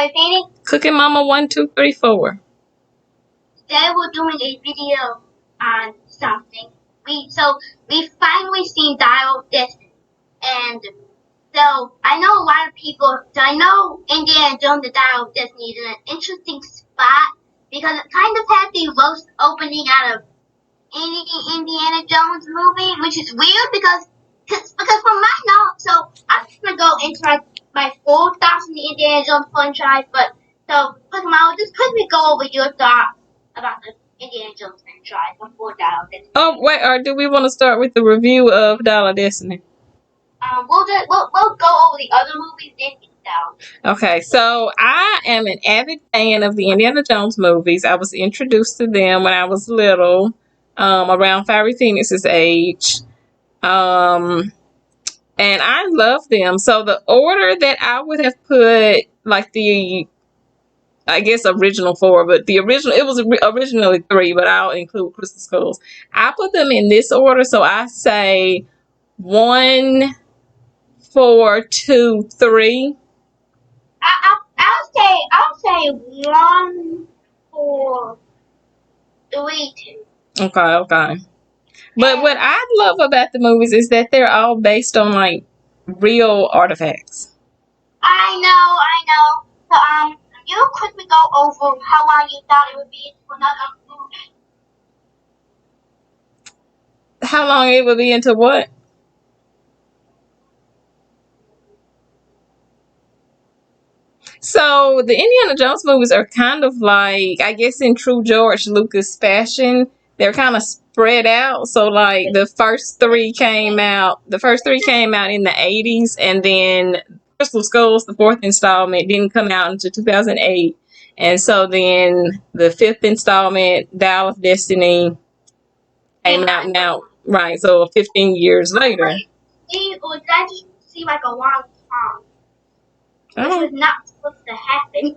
repeating? Cooking Mama 1, 2, 3, 4. They were doing a video on something. We finally seen Dial of Destiny, and so I know a lot of people. So I know Indiana Jones: The Dial of Destiny is in an interesting spot because it kind of had the worst opening out of any Indiana Jones movie, which is weird because from my knowledge, so I'm just gonna go into my full thoughts on the Indiana Jones franchise, but so just quickly go over your thoughts about the Indiana Jones franchise before Dial of Destiny. Oh, wait, or do we want to start with the review of Dial of Destiny? We'll go over the other movies then get down. Okay, so I am an avid fan of the Indiana Jones movies. I was introduced to them when I was little, around Fiery Phoenix's age. And I love them. So the order that I would have put, like the, I guess original 4, but it was originally 3, but I'll include Crystal Skulls. I put them in this order, so I say 1, 4, 2, 3. I'll say 1, 4, 3, 2. Okay. But what I love about the movies is that they're all based on like real artifacts. I know. So you quickly go over how long you thought it would be into another movie. How long it would be into what? So the Indiana Jones movies are kind of like, I guess in true George Lucas fashion, they're kind of spread out. So like the first three came out in the 80s, and then Crystal Skulls, the 4th installment, didn't come out until 2008. And so then the 5th installment, Dial of Destiny, came out now. Right, so 15 years later. Or did I just see like a long time? This was not supposed to happen.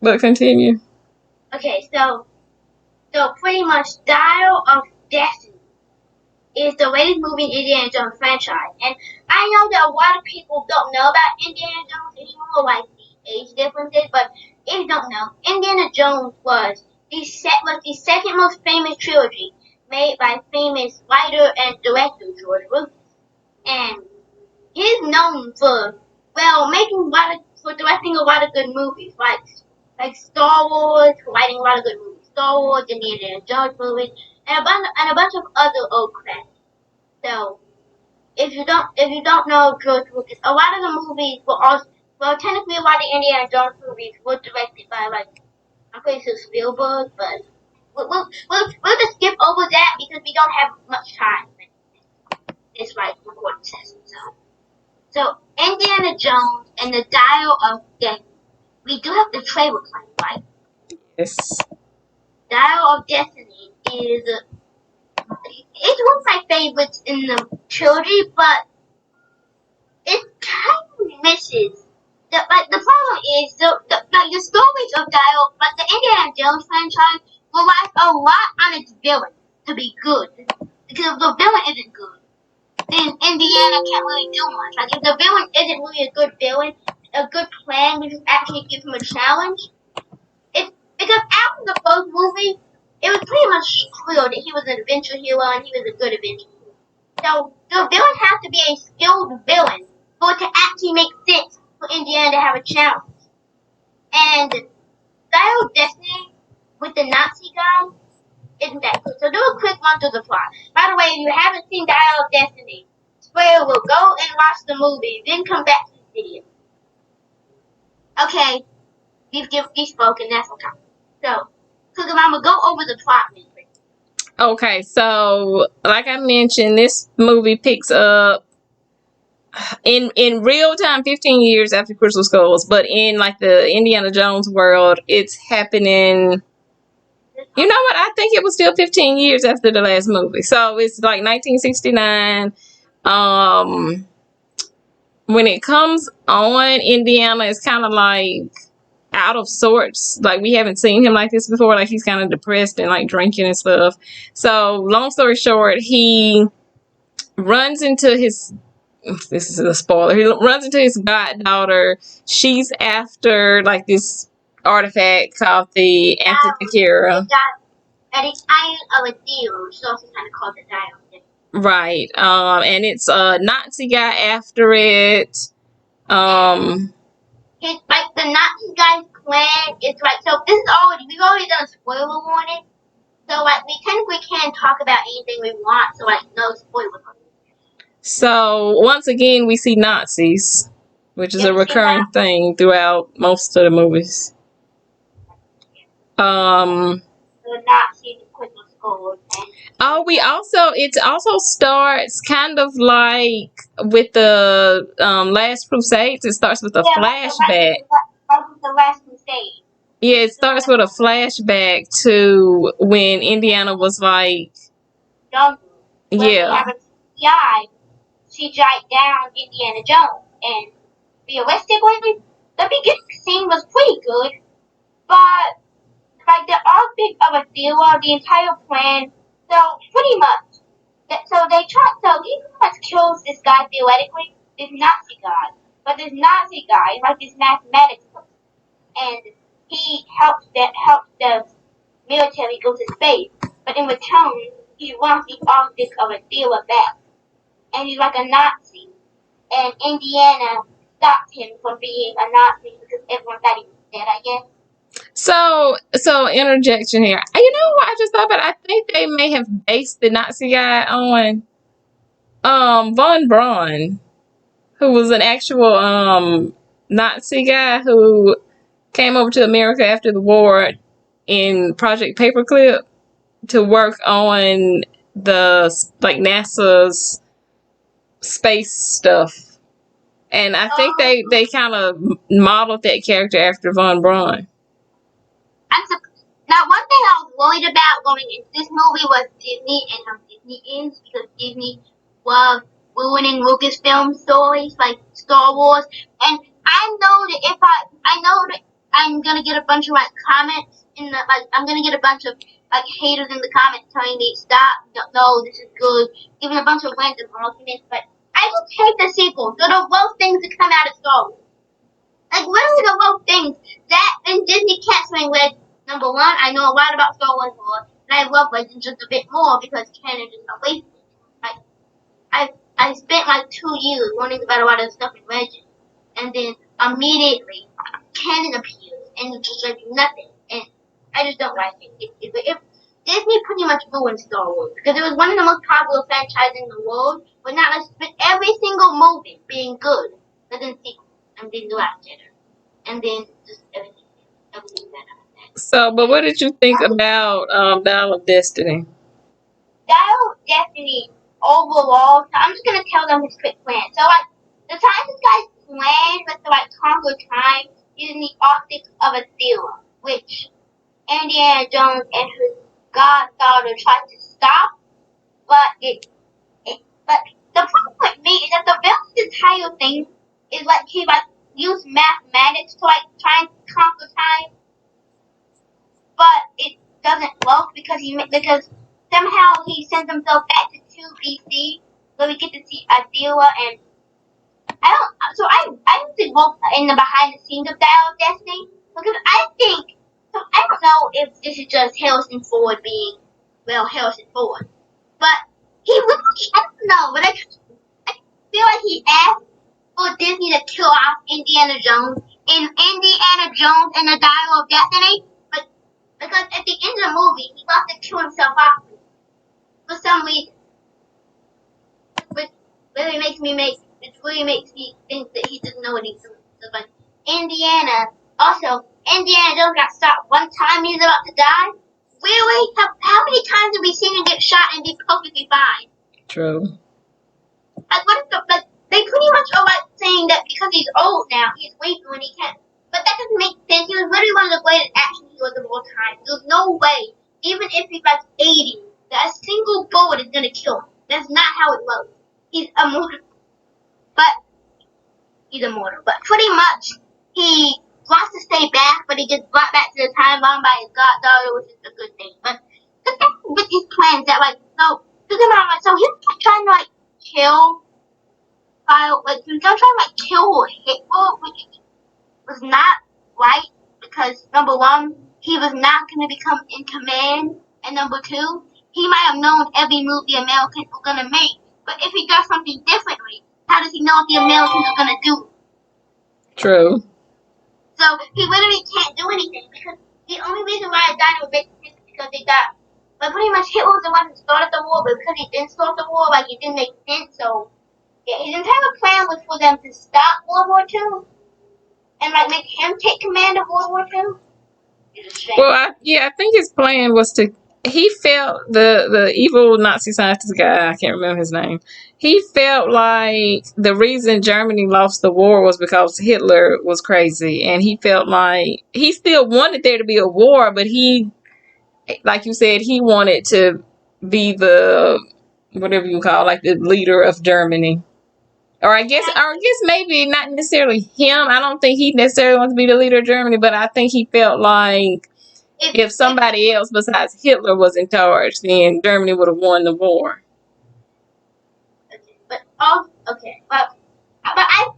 But continue. Okay, so pretty much Dial of Destiny is the latest movie in Indiana Jones franchise. And I know that a lot of people don't know about Indiana Jones anymore, like the age differences, but if you don't know, Indiana Jones was the second most famous trilogy made by famous writer and director George Lucas. And he's known for directing a lot of good movies, like Star Wars, writing a lot of good movies, Star Wars, the Indiana Jones movies, and a bunch of other old classics. So if you don't know George Lucas, a lot of the movies technically a lot of Indiana Jones movies were directed by I'm pretty sure Spielberg, but we'll just skip over that because we don't have much time. It's recording session. So Indiana Jones and the Dial of Destiny. We do have the trailer claim, right? Yes. Dial of Destiny is it's one of my favorites in the trilogy, but it kind of misses. The problem is the stories of Dial, but the Indiana Jones franchise relies a lot on its villain to be good. Because if the villain isn't good, then Indiana can't really do much. Like if the villain isn't really a good villain, a good plan, we just actually give him a challenge. Because after the first movie, it was pretty much clear that he was an adventure hero and he was a good adventure hero. So the villain has to be a skilled villain for it to actually make sense for Indiana to have a challenge. And Dial of Destiny with the Nazi guy isn't that good. So do a quick run through the plot. By the way, if you haven't seen Dial of Destiny, spoiler, will go and watch the movie, then come back to the video. Okay, we've spoken, that's okay. So, I'm going to go over the plot real quick. Okay, so like I mentioned, this movie picks up in real time 15 years after Crystal Skulls, but in like the Indiana Jones world, it's happening. You know what? I think it was still 15 years after the last movie. So it's like 1969. When it comes on, Indiana is kind of like out of sorts. Like we haven't seen him like this before. Like he's kind of depressed and like drinking and stuff. So long story short, he runs into his this is a spoiler. He runs into his goddaughter. She's after like this artifact called the Antikythera. And it's Iron of a Deal, which is also kind of called the Dial. Right. And it's a Nazi guy after it. It's like the Nazi guy's plan is like, so this is already, we've already done a spoiler warning. So like we technically can talk about anything we want, so like no spoilers. So once again we see Nazis, which is a recurring thing throughout most of the movies. The Nazis put the skulls. Oh, it also starts kind of like with the Last Crusades. It starts with a flashback. The Last Crusade. Yeah, it starts with a flashback to when Indiana was like, young. Yeah. CGI down Indiana Jones, and realistically, the beginning scene was pretty good, but like the object of a deal, the entire plan, so pretty much, so he pretty much kills this guy theoretically, this Nazi guy, but this Nazi guy is like this mathematics person, and he helps the military go to space, but in return, he wants the object of a dealer back. And he's like a Nazi. And Indiana stopped him from being a Nazi because everyone thought he was dead, I guess. So interjection here. You know what I just thought about? I think they may have based the Nazi guy on von Braun, who was an actual Nazi guy who came over to America after the war in Project Paperclip to work on the like NASA's space stuff, and I think they kind of modeled that character after von Braun. Now, one thing I was worried about going into this movie was Disney and how Disney is, because Disney loved ruining Lucasfilm stories like Star Wars, and I know that I'm gonna get a bunch of like comments I'm gonna get a bunch of like haters in the comments telling me stop, no, this is good, even a bunch of random arguments, but I will take the sequels. They're the worst things to come out of Star Wars. Like, literally the worst things. That and Disney can't swing with. Number one, I know a lot about Star Wars lore, and I love Legends just a bit more because canon is a waste. Like, I spent like 2 years learning about a lot of stuff in Legends, and then immediately canon appears, and it's just like nothing. And I just don't like it. Disney pretty much ruined Star Wars because it was one of the most popular franchises in the world, but now let's spend every single movie being good, but then sequels, and then The Last Jedi, and then just everything better. So, but what did you think about Dial of Destiny? Dial of Destiny overall, so I'm just gonna tell them his quick plan. So like the time this guy's plan was to like conquer time using the optics of a theorem, which Indiana Jones and his goddaughter tried to stop, but the problem with me is that the villain's entire thing is like he like used mathematics to like try and conquer time, but it doesn't work because somehow he sends himself back to 2 BC, so we get to see Adila, and I don't think work in the behind the scenes of Dial of Destiny, because I don't know if this is just Harrison Ford being, Harrison Ford. But he literally, I don't know, but I feel like he asked for Disney to kill off Indiana Jones in Indiana Jones and the Dial of Destiny, but because at the end of the movie, he got to kill himself off for some reason. Which really makes me think that he doesn't know what he's doing. So, like, Indiana Jones got stopped one time he's about to die. Really? How many times have we seen him get shot and be perfectly fine? True. Like, they pretty much are like saying that because he's old now, he's weak when he can't. But that doesn't make sense. He was literally one of the greatest action heroes of all time. There's no way, even if he's like 80, that a single bullet is gonna kill him. That's not how it works. He's immortal. But pretty much, he wants to stay back, but he gets brought back to the time bomb by his goddaughter, which is a good thing. But the thing with these plans that, like, so he's trying to, like, kill while like he was gonna try to like kill Hitler, which was not right because number one, he was not gonna become in command, and number two, he might have known every move the Americans were gonna make. But if he does something differently, how does he know what the Americans are gonna do? True. So he literally can't do anything because the only reason why it died was is because they got. But pretty much Hitler was the one who started the war, but because he didn't start the war, like it didn't make sense. So yeah, his entire plan was for them to stop World War II and like make him take command of World War II. It's a shame. Well, I think his plan was to. He felt the evil Nazi scientist guy. I can't remember his name. He felt like the reason Germany lost the war was because Hitler was crazy, and he felt like he still wanted there to be a war, but he, like you said, he wanted to be the whatever you call like the leader of Germany. Or I guess maybe not necessarily him. I don't think he necessarily wants to be the leader of Germany, but I think he felt like if somebody else besides Hitler was in charge, then Germany would have won the war. But I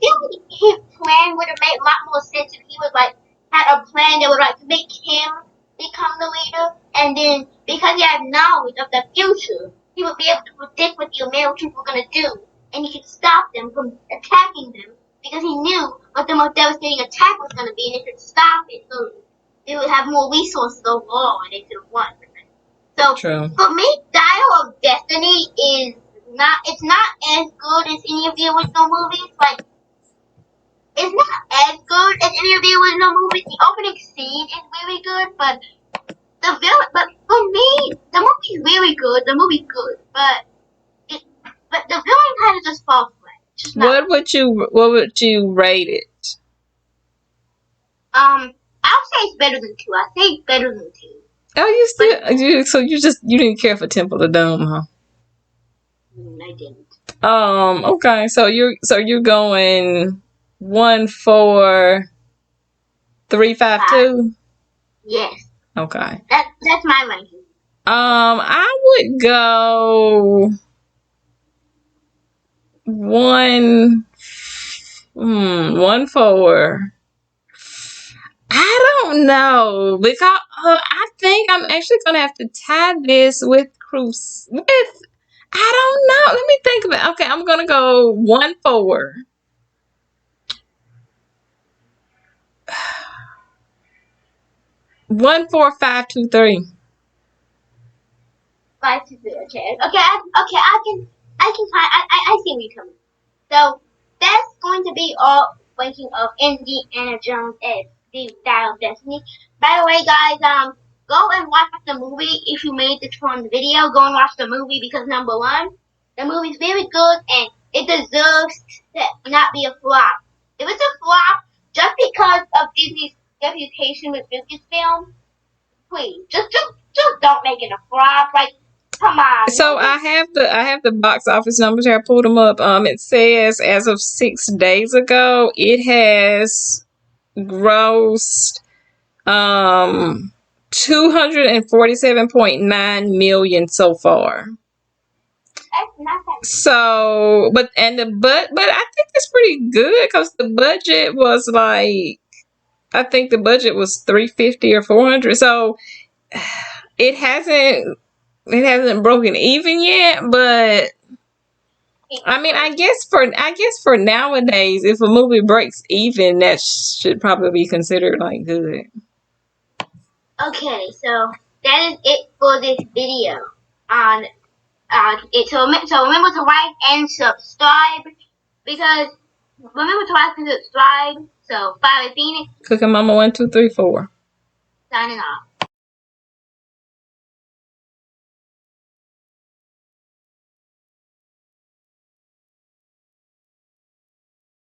feel like his plan would have made a lot more sense if he was like had a plan that would like make him become the leader, and then because he had knowledge of the future, he would be able to predict what the Americans were gonna do, and he could stop them from attacking them because he knew what the most devastating attack was gonna be, and he could stop it. So they would have more resources overall, and they could have won. So True. for me, Dial of Destiny is not. It's not as good as any of the original movies. Like it's not as good as any of the original movies. The opening scene is really good, but the villain. But for me, the movie's really good. The movie's good, but the villain kind of just falls flat. What would you rate it? I'll say it's better than 2. I say it's better than 2. Oh, you didn't care for Temple of Doom, huh? I didn't. Okay, so you're going 1, 4, 3, 5, 2? Yes. Okay. That's my ranking. I would go 1, 1, 4. I don't know because I think I'm actually gonna have to tie this with Cruise. I don't know. Let me think about it. Okay, I'm gonna go 1, 4. 1, 4, 5, 2, 3. 5 to 3. Okay. I can find. I see where you're coming. So that's going to be all ranking of Indiana Jones as the Dial of Destiny. By the way, guys, go and watch the movie if you made this from the video. Go and watch the movie because number one, the movie's very good and it deserves to not be a flop. If it's a flop just because of Disney's reputation with Lucasfilm, please just don't make it a flop. Like, come on. So I have the box office numbers here. I pulled them up. It says as of 6 days ago, it has grossed 247.9 million so far. That's not that. So, but I think it's pretty good because the budget was like, I think the budget was 350 or 400. So it hasn't broken even yet, but I mean, I guess for nowadays, if a movie breaks even, that should probably be considered like good. Okay, so that is it for this video on so remember to like and subscribe because remember to like and subscribe. So Fire Phoenix Cooking Mama 1, 2, 3, 4. signing off.